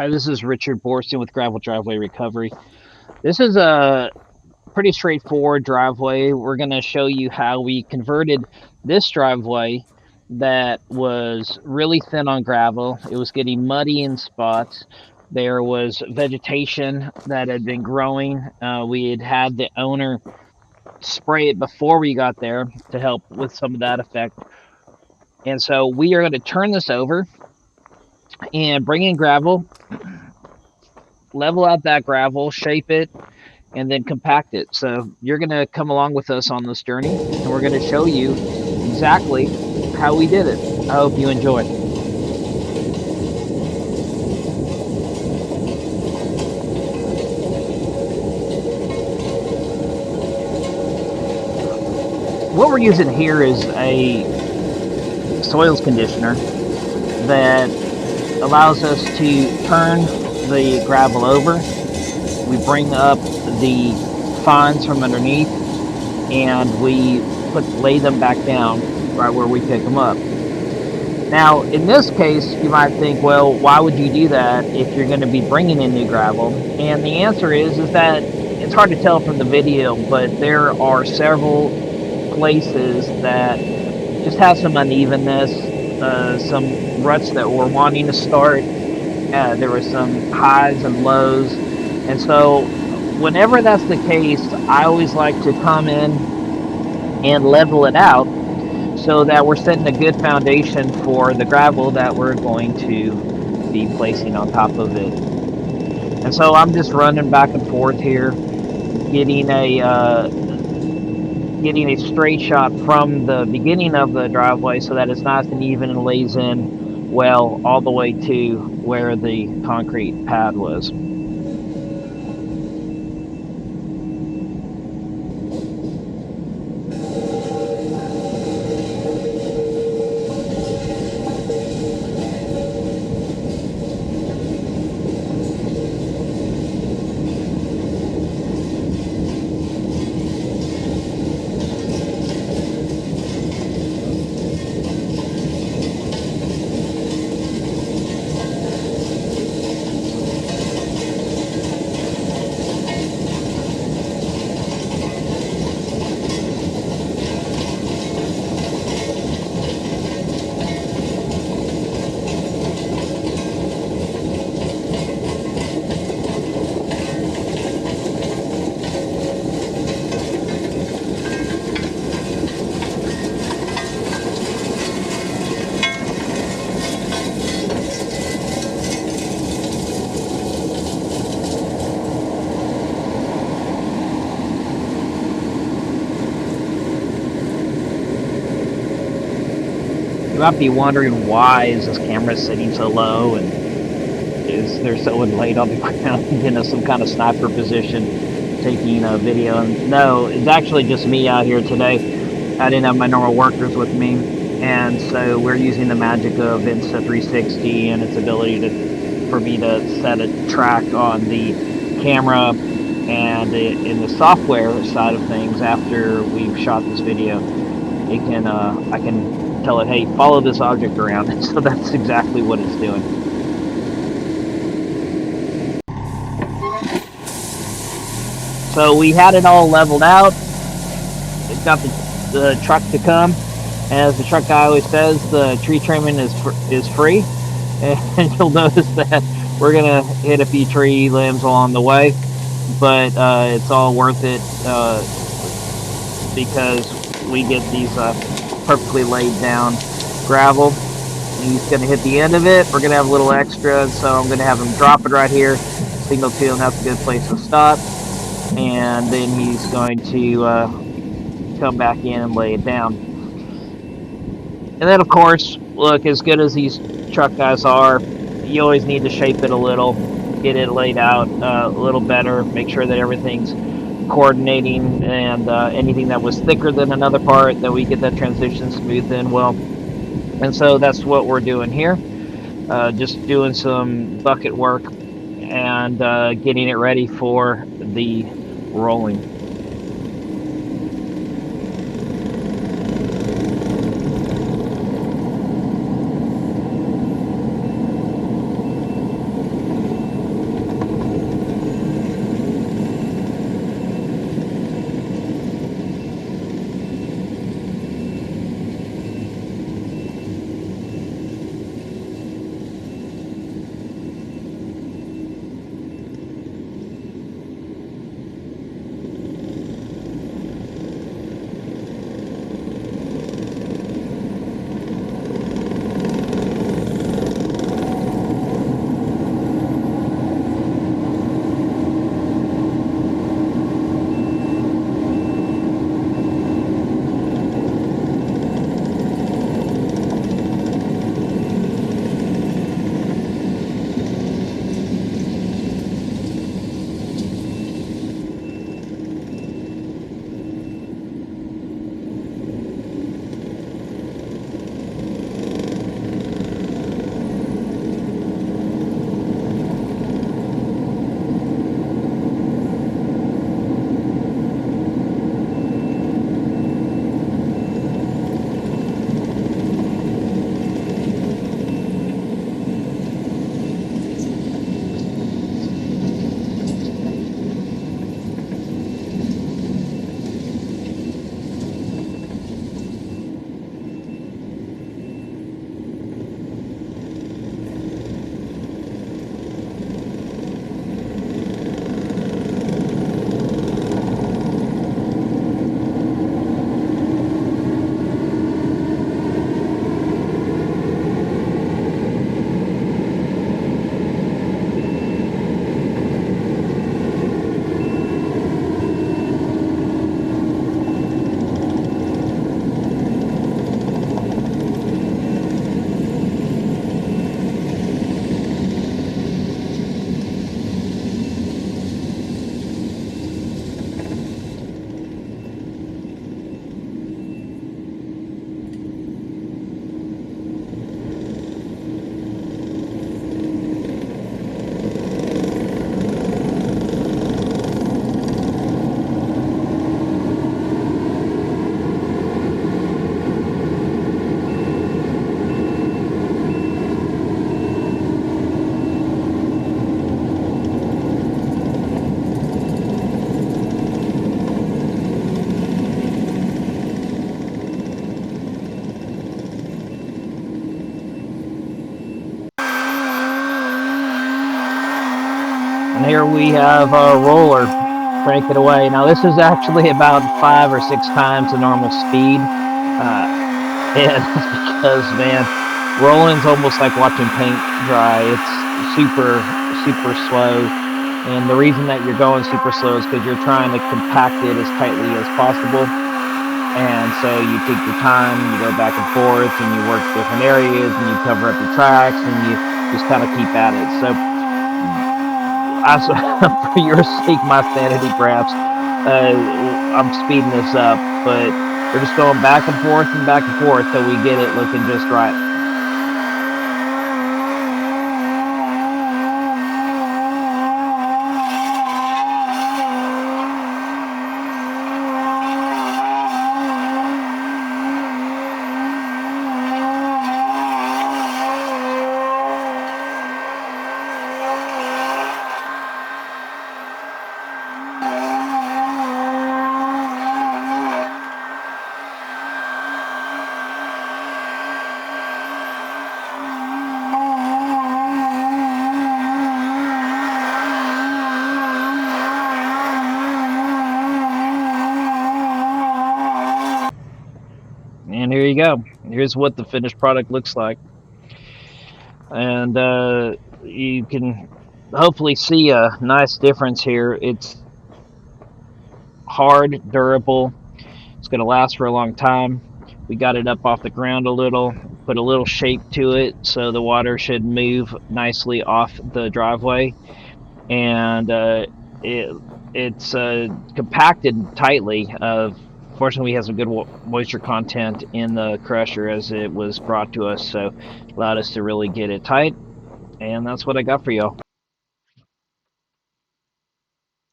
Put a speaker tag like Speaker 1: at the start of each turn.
Speaker 1: Hi, this is Richard Borston with Gravel Driveway Recovery. This is a pretty straightforward driveway. We're going to show you how we converted this driveway that was really thin on gravel. It was getting muddy in spots. There was vegetation that had been growing. We had the owner spray it before we got there to help with some of that effect. And so we are going to turn this over and bring in gravel, level out that gravel, shape it, and then compact it. So you're going to come along with us on this journey, and we're going to show you exactly how we did it. I hope you enjoy. What we're using here is a soils conditioner that allows us to turn the gravel over. We bring up the fines from underneath, and we lay them back down right where we pick them up. Now, in this case, you might think, well, why would you do that if you're going to be bringing in new gravel? And the answer is that it's hard to tell from the video, but there are several places that just have some unevenness, some ruts that we're wanting to start. There were some highs and lows. And so whenever that's the case, I always like to come in and level it out so that we're setting a good foundation for the gravel that we're going to be placing on top of it. And so I'm just running back and forth here, getting a straight shot from the beginning of the driveway so that it's nice and even and lays in well all the way to where the concrete pad was. You might be wondering, why is this camera sitting so low, and is there someone laid on the ground in some kind of sniper position taking a video? And no, it's actually just me out here today. I didn't have my normal workers with me, and so we're using the magic of Insta360 and its ability for me to set a track on the camera and in the software side of things. After we've shot this video, I can tell it, hey, follow this object around. And so that's exactly what it's doing. So we had it all leveled out. It got the truck to come. As the truck guy always says, the tree trimming is free. And you'll notice that we're gonna hit a few tree limbs along the way, but it's all worth it because we get these perfectly laid down gravel. He's going to hit the end of it. We're going to have a little extra, so I'm going to have him drop it right here, signal to him that's a good place to stop, and then he's going to come back in and lay it down. And then, of course, look, as good as these truck guys are, you always need to shape it a little, get it laid out a little better, make sure that everything's coordinating, and anything that was thicker than another part, that we get that transition smooth in well. And so that's what we're doing here, just doing some bucket work and getting it ready for the rolling. And here we have our roller crank it away. Now this is actually about 5 or 6 times the normal speed, and that's because, man, rolling's almost like watching paint dry. It's super slow, and the reason that you're going super slow is because you're trying to compact it as tightly as possible. And so you take your time, you go back and forth, and you work different areas, and you cover up your tracks, and you just kind of keep at it. So for your sake, my sanity, perhaps, I'm speeding this up, but we're just going back and forth till we get it looking just right. And here you go. Here's what the finished product looks like. And you can hopefully see a nice difference here. It's hard, durable. It's going to last for a long time. We got it up off the ground a little, put a little shape to it so the water should move nicely off the driveway. And it's compacted tightly. Fortunately, we have some good moisture content in the crusher as it was brought to us, so allowed us to really get it tight. And that's what I got for y'all.